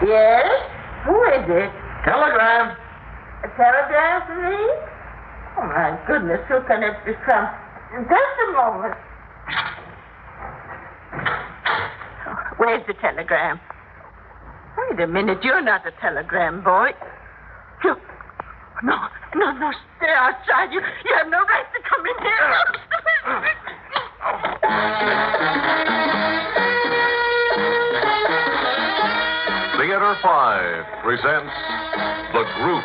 Yes? Who is it? Telegram. A telegram for me? Oh, my goodness, who can it be from? Just a moment. Where's the telegram? Wait a minute, you're not a telegram boy. You... No, stay outside. You have no right to come in here. Theater 5 presents The Group.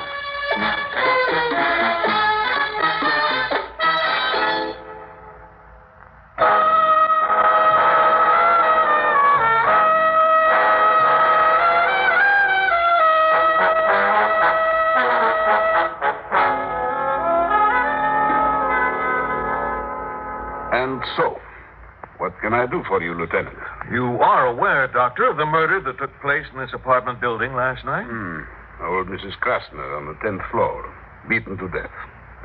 And so, what can I do for you, Lieutenant? You are aware, Doctor, of the murder that took place in this apartment building last night? Old Mrs. Krasner on the 10th floor, beaten to death.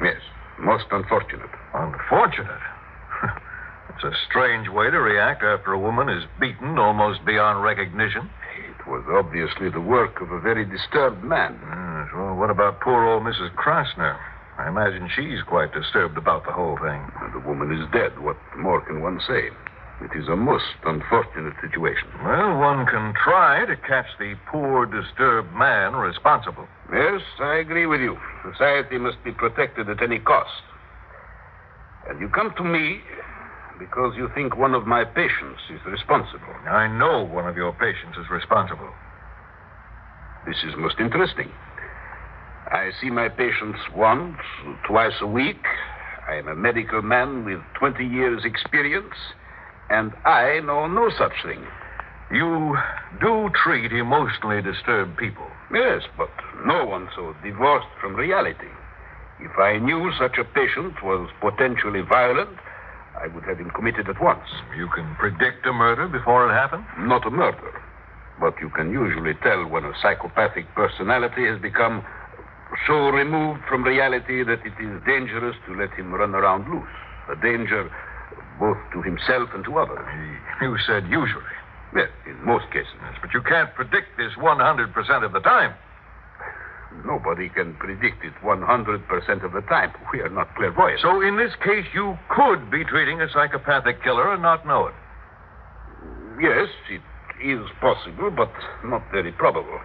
Yes, most unfortunate. Unfortunate? It's a strange way to react after a woman is beaten almost beyond recognition. It was obviously the work of a very disturbed man. Well, what about poor old Mrs. Krasner? I imagine she's quite disturbed about the whole thing. The woman is dead. What more can one say? It is a most unfortunate situation. Well, one can try to catch the poor, disturbed man responsible. Yes, I agree with you. Society must be protected at any cost. And you come to me because you think one of my patients is responsible. I know one of your patients is responsible. This is most interesting. I see my patients once, twice a week. I am a medical man with 20 years' experience, and I know no such thing. You do treat emotionally disturbed people. Yes, but no one so divorced from reality. If I knew such a patient was potentially violent, I would have him committed at once. You can predict a murder before it happened? Not a murder, but you can usually tell when a psychopathic personality has become so removed from reality that it is dangerous to let him run around loose. A danger both to himself and to others. You said usually. Yes, in most cases. Yes, but you can't predict this 100% of the time. Nobody can predict it 100% of the time. We are not clairvoyant. So in this case, you could be treating a psychopathic killer and not know it. Yes, it is possible, but not very probable.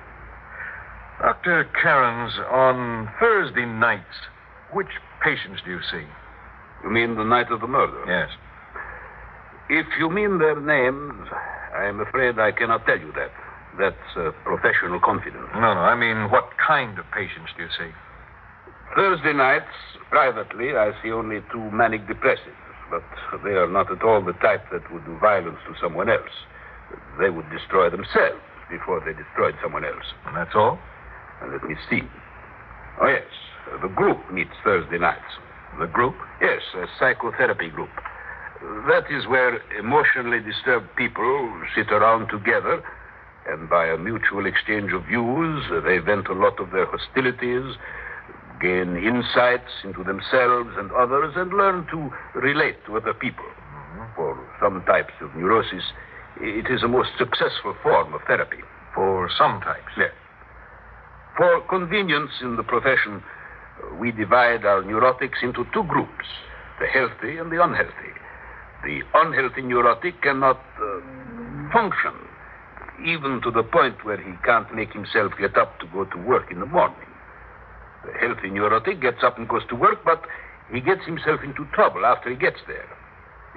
Dr. Cairns, on Thursday nights, which patients do you see? You mean the night of the murder? Yes. If you mean their names, I am afraid I cannot tell you that. That's professional confidence. No, I mean, what kind of patients do you see? Thursday nights, privately, I see only 2 manic depressives, but they are not at all the type that would do violence to someone else. They would destroy themselves before they destroyed someone else. And that's all? And let me see. Oh, yes. The group meets Thursday nights. The group? Yes, a psychotherapy group. That is where emotionally disturbed people sit around together, and by a mutual exchange of views, they vent a lot of their hostilities, gain insights into themselves and others, and learn to relate to other people. For some types of neurosis, it is a most successful form of therapy. For some types? Yes. For convenience in the profession, we divide our neurotics into 2 groups, the healthy and the unhealthy. The unhealthy neurotic cannot function, even to the point where he can't make himself get up to go to work in the morning. The healthy neurotic gets up and goes to work, but he gets himself into trouble after he gets there.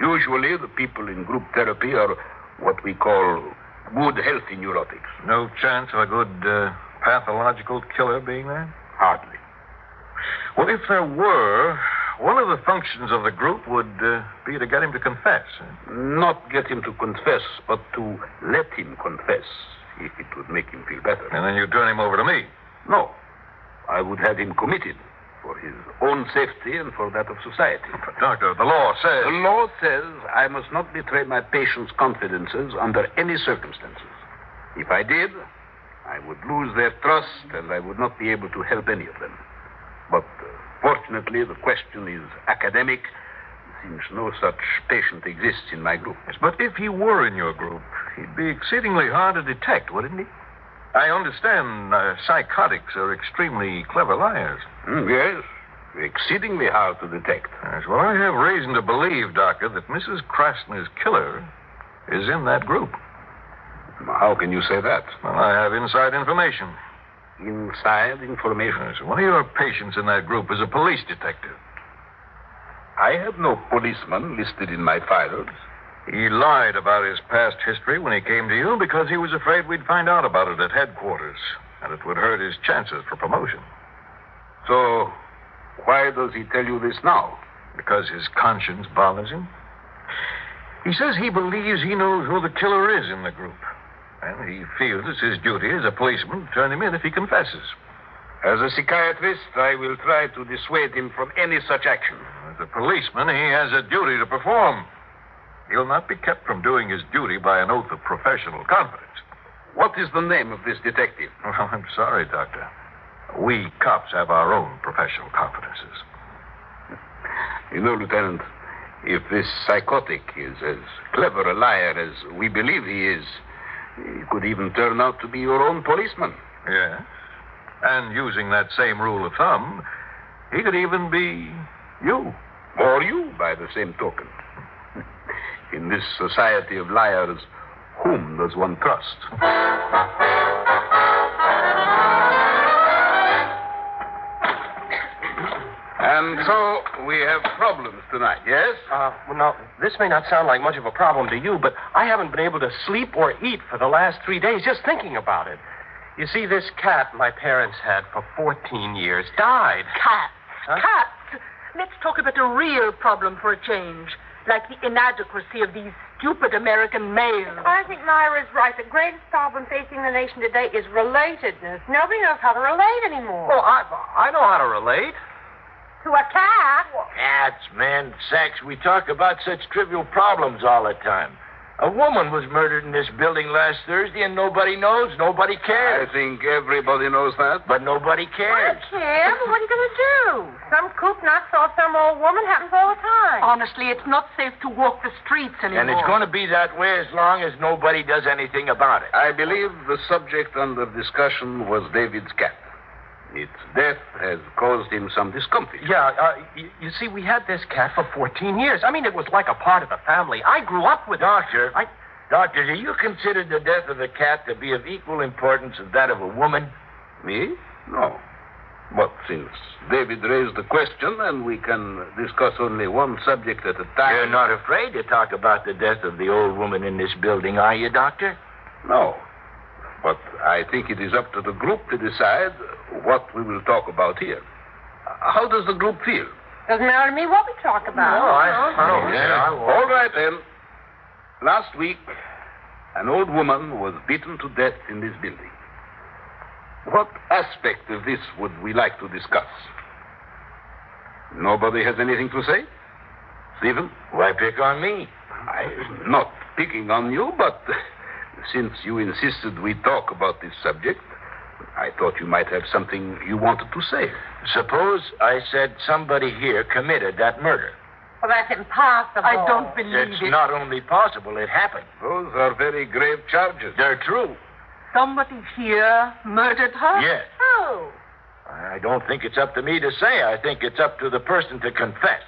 Usually, the people in group therapy are what we call good, healthy neurotics. No chance of a good pathological killer being there? Hardly. Well, if there were, one of the functions of the group would be to get him to confess. Not get him to confess, but to let him confess, if it would make him feel better. And then you turn him over to me? No. I would have him committed for his own safety and for that of society. But, Doctor, the law says... The law says I must not betray my patients' confidences under any circumstances. If I did, I would lose their trust and I would not be able to help any of them. But fortunately, the question is academic, since no such patient exists in my group. Yes, but if he were in your group, he'd be exceedingly hard to detect, wouldn't he? I understand psychotics are extremely clever liars. Yes. Exceedingly hard to detect. Yes, well, I have reason to believe, Doctor, that Mrs. Krasner's killer is in that group. How can you say that? Well, I have inside information. Inside information? Yes, one of your patients in that group is a police detective. I have no policeman listed in my files. He lied about his past history when he came to you because he was afraid we'd find out about it at headquarters, and it would hurt his chances for promotion. So, why does he tell you this now? Because his conscience bothers him. He says he believes he knows who the killer is in the group, and he feels it's his duty as a policeman to turn him in if he confesses. As a psychiatrist, I will try to dissuade him from any such action. As a policeman, he has a duty to perform. He'll not be kept from doing his duty by an oath of professional confidence. What is the name of this detective? Well, I'm sorry, Doctor. We cops have our own professional confidences. You know, Lieutenant, if this psychotic is as clever a liar as we believe he is, he could even turn out to be your own policeman. Yes. And using that same rule of thumb, he could even be you. Or you, by the same token. In this society of liars, whom does one trust? And so we have problems tonight, yes? Well, no, this may not sound like much of a problem to you, but I haven't been able to sleep or eat for the last 3 days just thinking about it. You see, this cat my parents had for 14 years died. Cats. Huh? Cats. Let's talk about a real problem for a change. Like the inadequacy of these stupid American males. I think Myra's right. The greatest problem facing the nation today is relatedness. Nobody knows how to relate anymore. Oh, I know how to relate. To a cat? Cats, men, sex. We talk about such trivial problems all the time. A woman was murdered in this building last Thursday, and nobody knows. Nobody cares. I think everybody knows that. But nobody cares. I care, but what are you going to do? Some coop knocks off some old woman. Happens all the time. Honestly, it's not safe to walk the streets anymore. And it's going to be that way as long as nobody does anything about it. I believe the subject under discussion was David's cat. Its death has caused him some discomfort. Yeah, you see, we had this cat for 14 years. I mean, it was like a part of the family. I grew up with Doctor, Doctor, do you consider the death of the cat to be of equal importance as that of a woman? Me? No. But since David raised the question, and we can discuss only one subject at a time... You're not afraid to talk about the death of the old woman in this building, are you, Doctor? No. But I think it is up to the group to decide what we will talk about here. How does the group feel? Doesn't matter to me what we talk about. All right, then. Last week, an old woman was beaten to death in this building. What aspect of this would we like to discuss? Nobody has anything to say? Stephen? Why pick on me? I'm not picking on you, but since you insisted we talk about this subject, I thought you might have something you wanted to say. Suppose I said somebody here committed that murder. Well, that's impossible. I don't believe It's it. not only possible, it happened. Those are very grave charges. They're true. Somebody here murdered her? Yes. Oh. I don't think it's up to me to say. I think it's up to the person to confess.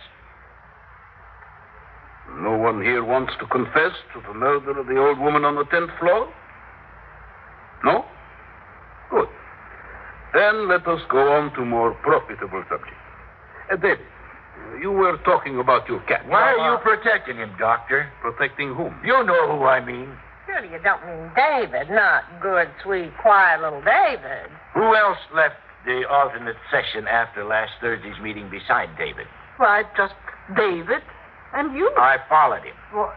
No one here wants to confess to the murder of the old woman on the 10th floor? No? Good. Then let us go on to more profitable subjects. David, you were talking about your cat. Why are you protecting him, Doctor? Protecting whom? You know who I mean. Surely you don't mean David, not good, sweet, quiet little David. Who else left the alternate session after last Thursday's meeting beside David? Why, just David and you. I followed him. Well,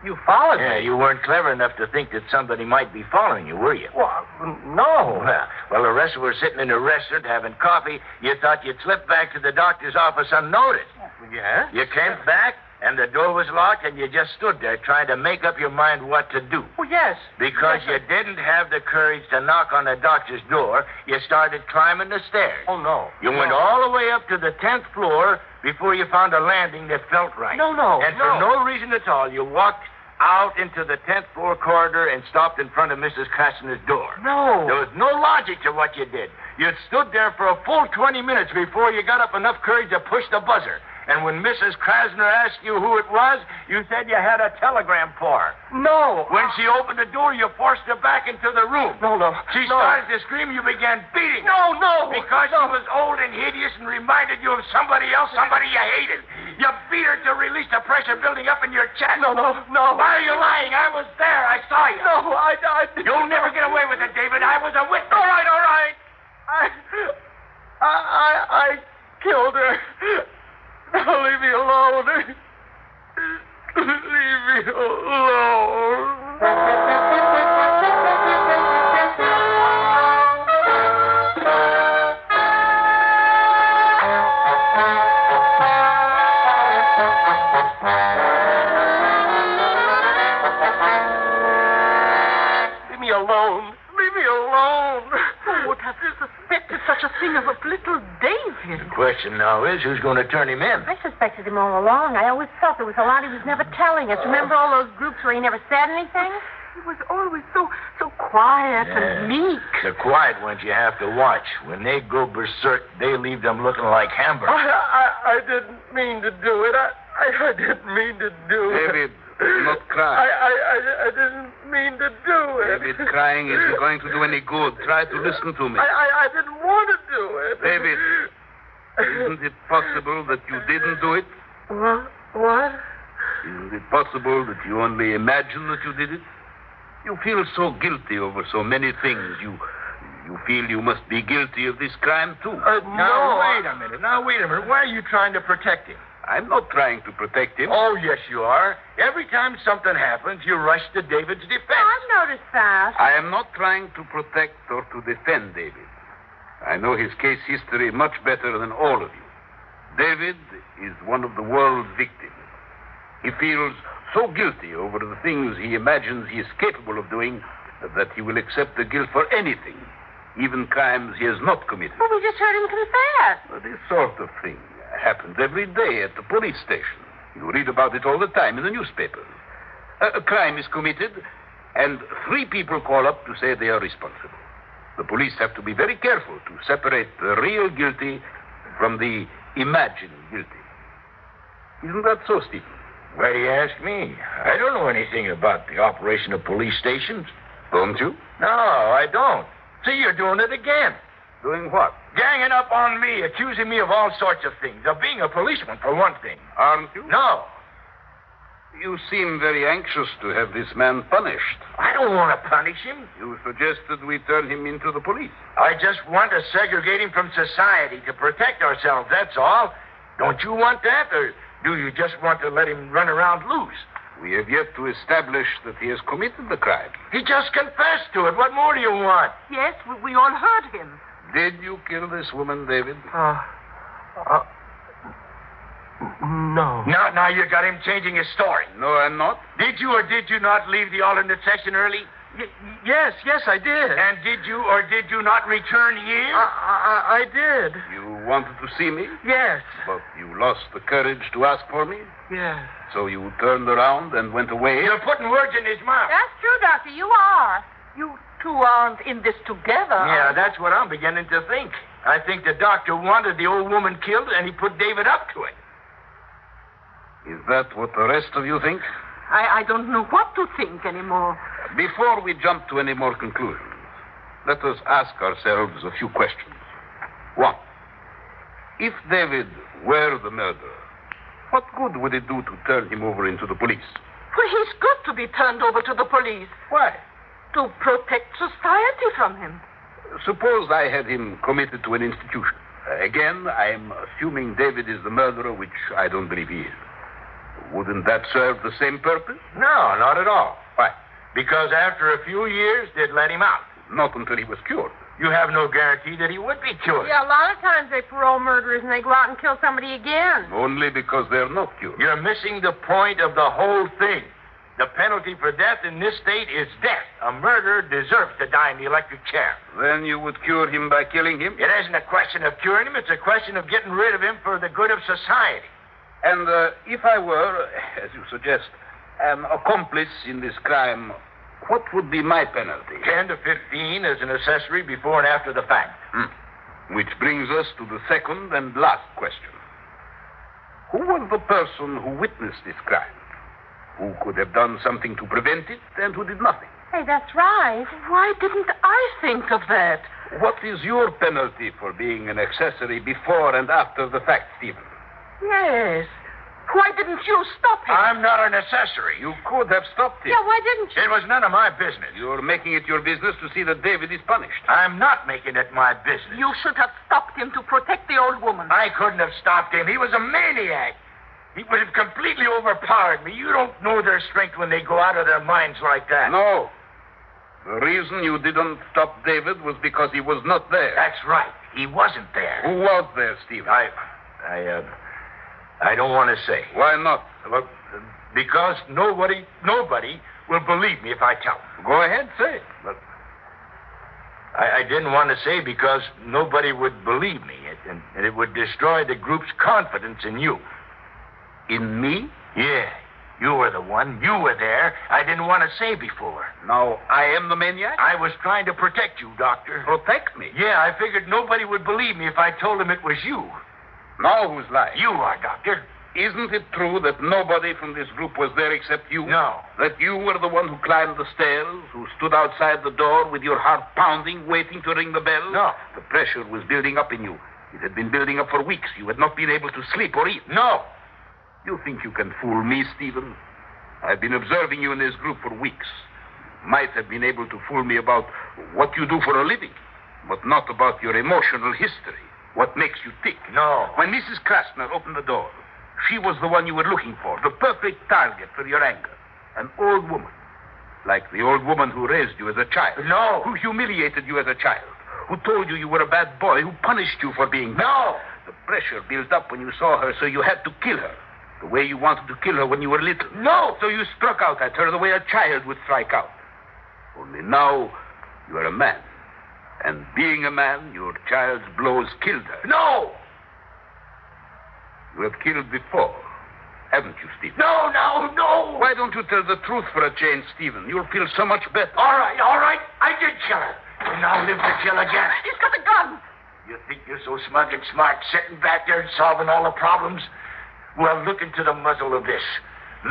you followed Yeah, me. you weren't clever enough to think that somebody might be following you, were you? Well, no. Well, the rest were sitting in a restaurant having coffee. You thought you'd slip back to the doctor's office unnoticed. Yeah? You came back, and the door was locked, and you just stood there trying to make up your mind what to do. Well, yes. Because you didn't have the courage to knock on the doctor's door, you started climbing the stairs. Oh, no. You went all the way up to the 10th floor before you found a landing that felt right. No. And for no reason at all, you walked out into the 10th floor corridor and stopped in front of Mrs. Krasner's door. No. There was no logic to what you did. You stood there for a full 20 minutes before you got up enough courage to push the buzzer. And when Mrs. Krasner asked you who it was, you said you had a telegram for her. No. When she opened the door, you forced her back into the room. No. She started to scream. You began beating her. No. Because she was old and hideous and reminded you of somebody else, somebody you hated. You beat her to release the pressure building up in your chest. No. Why are you lying? I was there. I saw you. No, I... You'll never get away with it, David. I was a witness. All right. I killed her. Now leave me alone. Leave me alone. Leave me alone. Who would have suspected such a thing of a little David? The question now is, who's going to turn him in? I suspected him all along. I always felt there was a lot he was never telling us. Remember all those groups where he never said anything? He was always so quiet and meek. The quiet ones you have to watch. When they go berserk, they leave them looking like hamburgers. I didn't mean to do it. I didn't mean to do it. David, do not cry. I didn't mean to do it. David, crying isn't going to do any good. Try to listen to me. I didn't want to do it. David, isn't it possible that you didn't do it? What? Isn't it possible that you only imagine that you did it? You feel so guilty over so many things. You feel you must be guilty of this crime, too. Now, wait a minute. Why are you trying to protect him? I'm not trying to protect him. Oh, yes, you are. Every time something happens, you rush to David's defense. I've noticed that. I am not trying to protect or to defend David. I know his case history much better than all of you. David is one of the world's victims. He feels so guilty over the things he imagines he is capable of doing that he will accept the guilt for anything, even crimes he has not committed. Well, we just heard him confess. This sort of thing happens every day at the police station. You read about it all the time in the newspapers. A crime is committed, and 3 people call up to say they are responsible. The police have to be very careful to separate the real guilty from the imagined guilty. Isn't that so, Stephen? Why do you ask me? I don't know anything about the operation of police stations. Don't you? No, I don't. See, you're doing it again. Doing what? Ganging up on me, accusing me of all sorts of things. Of being a policeman, for one thing. Aren't you? No. You seem very anxious to have this man punished. I don't want to punish him. You suggested we turn him into the police. I just want to segregate him from society to protect ourselves, that's all. Don't you want that, or do you just want to let him run around loose? We have yet to establish that he has committed the crime. He just confessed to it. What more do you want? Yes, we all heard him. Did you kill this woman, David? No. Now you got him changing his story. No, I'm not. Did you or did you not leave the alternate section early? Yes, I did. And did you or did you not return here? I did. You wanted to see me? Yes. But you lost the courage to ask for me? Yes. So you turned around and went away? You're putting words in his mouth. That's true, Doctor. You are. You two aren't in this together. Yeah, that's what I'm beginning to think. I think the doctor wanted the old woman killed, and he put David up to it. Is that what the rest of you think? I don't know what to think anymore. Before we jump to any more conclusions, let us ask ourselves a few questions. 1. If David were the murderer, what good would it do to turn him over into the police? Well, he's got to be turned over to the police Why? to protect society from him. Suppose I had him committed to an institution. Again, I'm assuming David is the murderer, which I don't believe he is. Wouldn't that serve the same purpose? No, not at all. Why? Because after a few years, they'd let him out. Not until he was cured. You have no guarantee that he would be cured. Yeah, a lot of times they parole murderers and they go out and kill somebody again. Only because they're not cured. You're missing the point of the whole thing. The penalty for death in this state is death. A murderer deserves to die in the electric chair. Then you would cure him by killing him? It isn't a question of curing him. It's a question of getting rid of him for the good of society. And if I were, as you suggest, an accomplice in this crime, what would be my penalty? 10 to 15 as an accessory before and after the fact. Which brings us to the second and last question. Who was the person who witnessed this crime? Who could have done something to prevent it and who did nothing? Hey, that's right. Why didn't I think of that? What is your penalty for being an accessory before and after the fact, Stephen? Yes. Why didn't you stop him? I'm not an accessory. You could have stopped it. Yeah, why didn't you? It was none of my business. You're making it your business to see that David is punished. I'm not making it my business. You should have stopped him to protect the old woman. I couldn't have stopped him. He was a maniac. He would have completely overpowered me. You don't know their strength when they go out of their minds like that. No. The reason you didn't stop David was because he was not there. That's right. He wasn't there. Who was there, Stephen? I don't want to say. Why not? Well, because nobody will believe me if I tell them. Go ahead, say it. But I didn't want to say because nobody would believe me, and it would destroy the group's confidence in you. In me? Yeah, you were the one. You were there. I didn't want to say before. Now, I am the maniac? I was trying to protect you, Doctor. Protect me? Yeah, I figured nobody would believe me if I told them it was you. Now who's lying? You are, Doctor. Isn't it true that nobody from this group was there except you? No. That you were the one who climbed the stairs, who stood outside the door with your heart pounding, waiting to ring the bell? No. The pressure was building up in you. It had been building up for weeks. You had not been able to sleep or eat. No. You think you can fool me, Stephen? I've been observing you in this group for weeks. Might have been able to fool me about what you do for a living, but not about your emotional history. What makes you tick? No. When Mrs. Krasner opened the door, she was the one you were looking for, the perfect target for your anger. An old woman. Like the old woman who raised you as a child. No. Who humiliated you as a child. Who told you were a bad boy, who punished you for being bad. No. The pressure built up when you saw her, so you had to kill her. The way you wanted to kill her when you were little. No. So you struck out at her the way a child would strike out. Only now, you are a man. And being a man, your child's blows killed her. No. You have killed before, haven't you, Stephen? No. Why don't you tell the truth for a change, Stephen? You'll feel so much better. All right. I did kill her. And I'll live to kill again. He's got a gun. You think you're so smug and smart, sitting back there and solving all the problems? Well, look into the muzzle of this.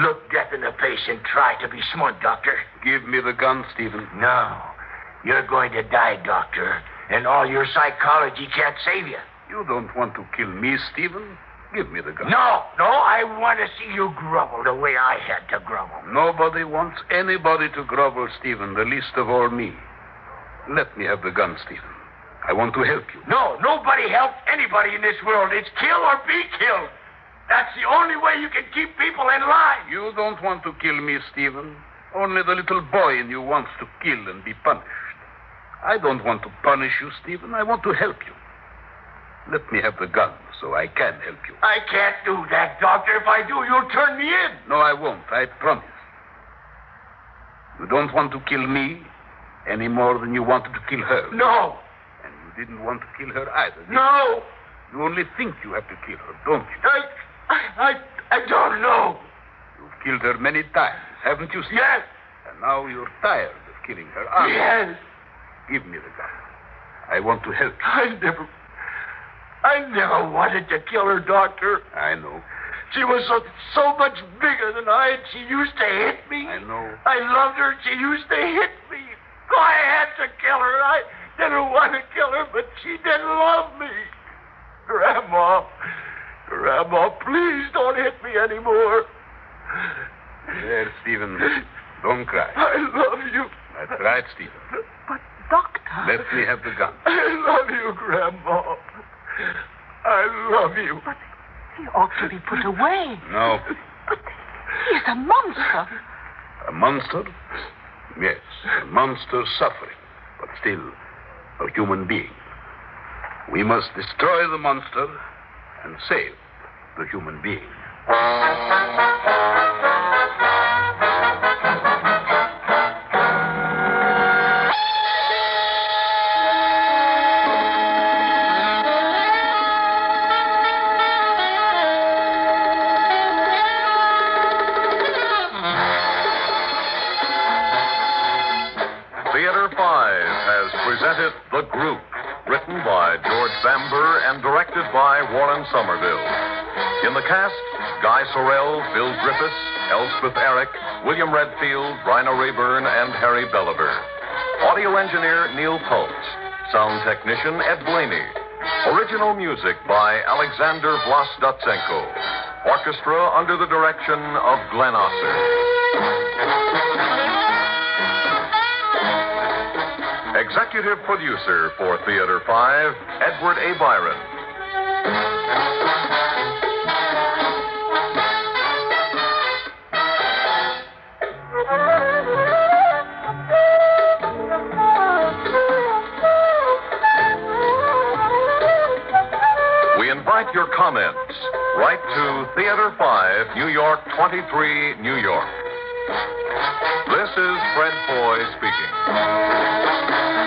Look death in the face and try to be smart, Doctor. Give me the gun, Stephen. No. You're going to die, Doctor. And all your psychology can't save you. You don't want to kill me, Stephen? Give me the gun. No. I want to see you grovel the way I had to grovel. Nobody wants anybody to grovel, Stephen, the least of all me. Let me have the gun, Stephen. I want to help you. No, nobody helps anybody in this world. It's kill or be killed. That's the only way you can keep people in line. You don't want to kill me, Stephen. Only the little boy in you wants to kill and be punished. I don't want to punish you, Stephen. I want to help you. Let me have the gun so I can help you. I can't do that, Doctor. If I do, you'll turn me in. No, I won't. I promise. You don't want to kill me any more than you wanted to kill her. No. And you didn't want to kill her either, did No. you? You only think you have to kill her, don't you? I don't know. You've killed her many times, haven't you, Stephen? Yes. And now you're tired of killing her, aren't you? Yes. Give me the gun. I want to help you. I never wanted to kill her, Doctor. I know. She was so much bigger than I, and she used to hit me. I know. I loved her, and she used to hit me. So I had to kill her. I didn't want to kill her, but she didn't love me. Grandma, please don't hit me anymore. There, Stephen. Don't cry. I love you. That's right, Stephen. But, Doctor... Let me have the gun. I love you, Grandma. I love you. But he ought to be put away. No. But he's a monster. A monster? Yes, a monster suffering, but still a human being. We must destroy the monster and save the human being. has presented The Group, written by George Bamber and directed by Warren Somerville. In the cast, Guy Sorrell, Bill Griffiths, Elspeth Eric, William Redfield, Bryna Raeburn, and Harry Belliver. Audio engineer Neil Pultz. Sound technician Ed Begley. Original music by Alexander Vlastotsenko. Orchestra under the direction of Glenn Osser. Executive producer for Theater 5, Edward A. Byron. We invite your comments. Write to Theater 5, New York 23, New York. This is Fred Foy speaking.